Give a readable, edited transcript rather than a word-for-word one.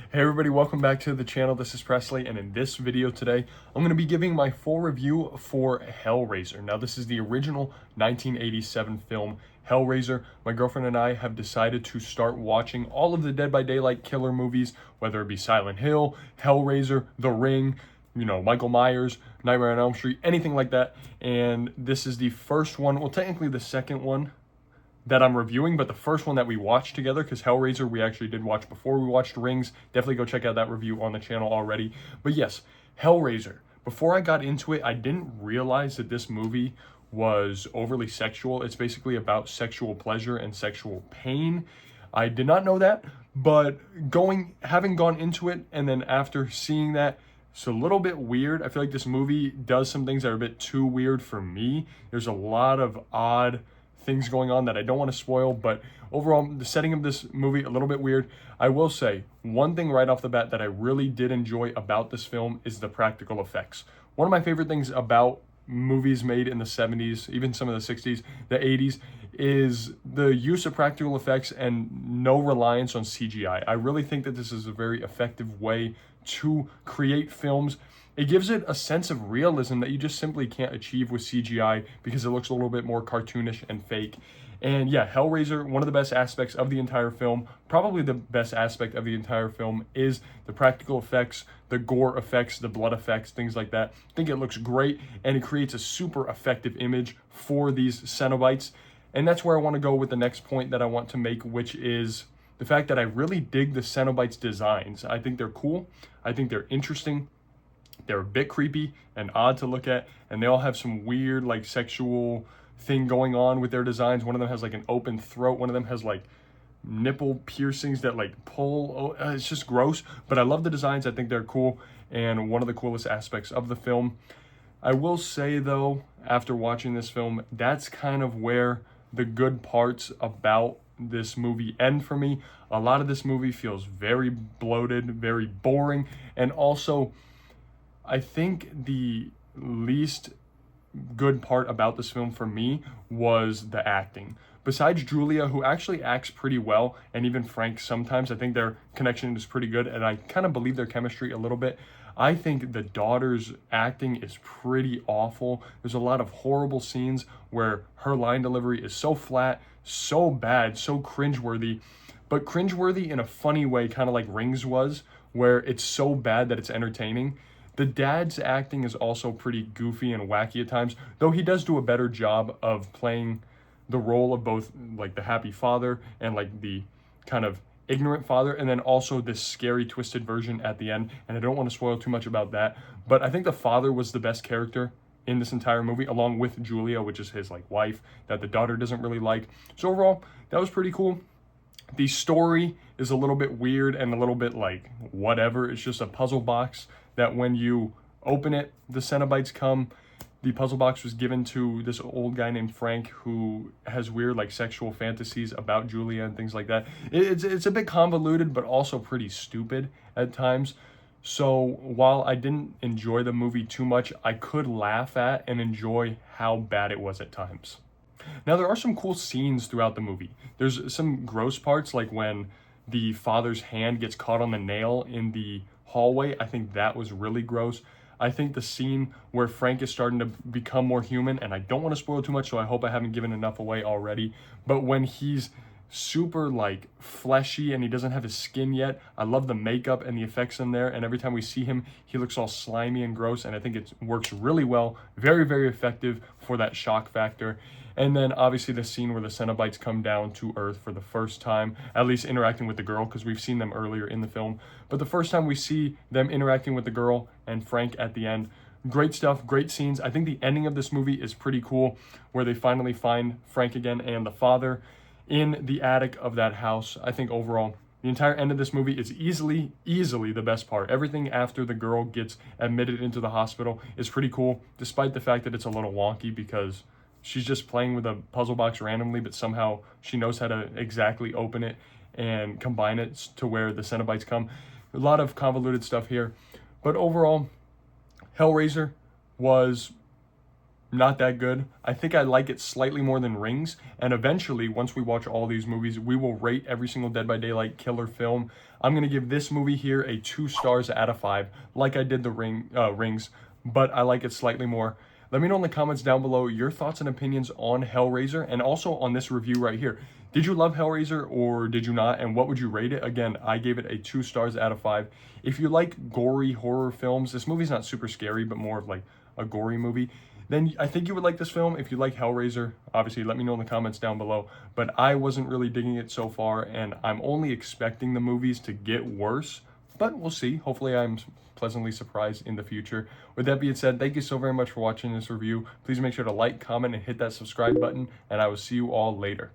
Hey everybody, welcome back to the channel. This is Presley, and in this video today, I'm going to be giving my full review for Hellraiser. Now, this is the original 1987 film, Hellraiser. My girlfriend and I have decided to start watching all of the Dead by Daylight killer movies, whether it be Silent Hill, Hellraiser, The Ring, Michael Myers, Nightmare on Elm Street, anything like that. And this is the first one, well, technically the second one that I'm reviewing, but the first one that we watched together, because Hellraiser we actually did watch before we watched Rings. Definitely go check out that review on the channel already. But yes, Hellraiser. Before I got into it, I didn't realize that this movie was overly sexual. It's basically about sexual pleasure and sexual pain. I did not know that, but having gone into it, and then after seeing that, it's a little bit weird. I feel like this movie does some things that are a bit too weird for me. There's a lot of odd things going on that I don't want to spoil, but overall, the setting of this movie, a little bit weird. I will say, one thing right off the bat that I really did enjoy about this film is the practical effects. One of my favorite things about movies made in the 70s, even some of the 60s, the 80s, is the use of practical effects and no reliance on CGI. I really think that this is a very effective way to create films. It gives it a sense of realism that you just simply can't achieve with CGI because it looks a little bit more cartoonish and fake. And yeah, Hellraiser, one of the best aspects of the entire film, probably the best aspect of the entire film, is the practical effects, the gore effects, the blood effects, things like that. I think it looks great, and it creates a super effective image for these Cenobites. And that's where I want to go with the next point that I want to make, which is the fact that I really dig the Cenobites' designs. I think they're cool. I think they're interesting. They're a bit creepy and odd to look at, and they all have some weird like sexual thing going on with their designs. One of them has like an open throat. One of them has like nipple piercings that like pull. Oh, it's just gross, but I love the designs. I think they're cool, and one of the coolest aspects of the film. I will say though, after watching this film, that's kind of where the good parts about this movie end for me. A lot of this movie feels very bloated, very boring, and also I think the least good part about this film for me was the acting. Besides Julia, who actually acts pretty well, and even Frank sometimes, I think their connection is pretty good, and I kind of believe their chemistry a little bit. I think the daughter's acting is pretty awful. There's a lot of horrible scenes where her line delivery is so flat, so bad, so cringeworthy, but cringeworthy in a funny way, kind of like Rings was, where it's so bad that it's entertaining. The dad's acting is also pretty goofy and wacky at times, though he does do a better job of playing the role of both like the happy father and like the kind of ignorant father, and then also this scary twisted version at the end. And I don't want to spoil too much about that, but I think the father was the best character in this entire movie, along with Julia, which is his like wife that the daughter doesn't really like. So overall, that was pretty cool. The story is a little bit weird and a little bit like whatever. It's just a puzzle box that when you open it, the Cenobites come. The puzzle box was given to this old guy named Frank who has weird like sexual fantasies about Julia and things like that. It's a bit convoluted, but also pretty stupid at times. So while I didn't enjoy the movie too much, I could laugh at and enjoy how bad it was at times. Now, there are some cool scenes throughout the movie. There's some gross parts, like when the father's hand gets caught on the nail in the hallway. I think that was really gross. I think the scene where Frank is starting to become more human, and I don't want to spoil too much, so I hope I haven't given enough away already, but when he's super like fleshy and he doesn't have his skin yet, I love the makeup and the effects in there, and every time we see him he looks all slimy and gross, and I think it works really well. Very, very effective for that shock factor. And then obviously the scene where the Cenobites come down to Earth for the first time, at least interacting with the girl, because we've seen them earlier in the film, but the first time we see them interacting with the girl and Frank at the end. Great stuff, great scenes. I think the ending of this movie is pretty cool, where they finally find Frank again and the father in the attic of that house. I think overall, the entire end of this movie is easily the best part. Everything after the girl gets admitted into the hospital is pretty cool, despite the fact that it's a little wonky because she's just playing with a puzzle box randomly, but somehow she knows how to exactly open it and combine it to where the Cenobites come. A lot of convoluted stuff here, but overall, Hellraiser was not that good. I think I like it slightly more than Rings. And eventually, once we watch all these movies, we will rate every single Dead by Daylight killer film. I'm going to give this movie here a 2 stars out of 5, like I did the Rings, but I like it slightly more. Let me know in the comments down below your thoughts and opinions on Hellraiser and also on this review right here. Did you love Hellraiser or did you not? And what would you rate it? Again, I gave it a 2 stars out of 5. If you like gory horror films, this movie's not super scary, but more of like a gory movie, then I think you would like this film. If you like Hellraiser, obviously let me know in the comments down below. But I wasn't really digging it so far, and I'm only expecting the movies to get worse. But we'll see. Hopefully I'm pleasantly surprised in the future. With that being said, thank you so very much for watching this review. Please make sure to like, comment, and hit that subscribe button, and I will see you all later.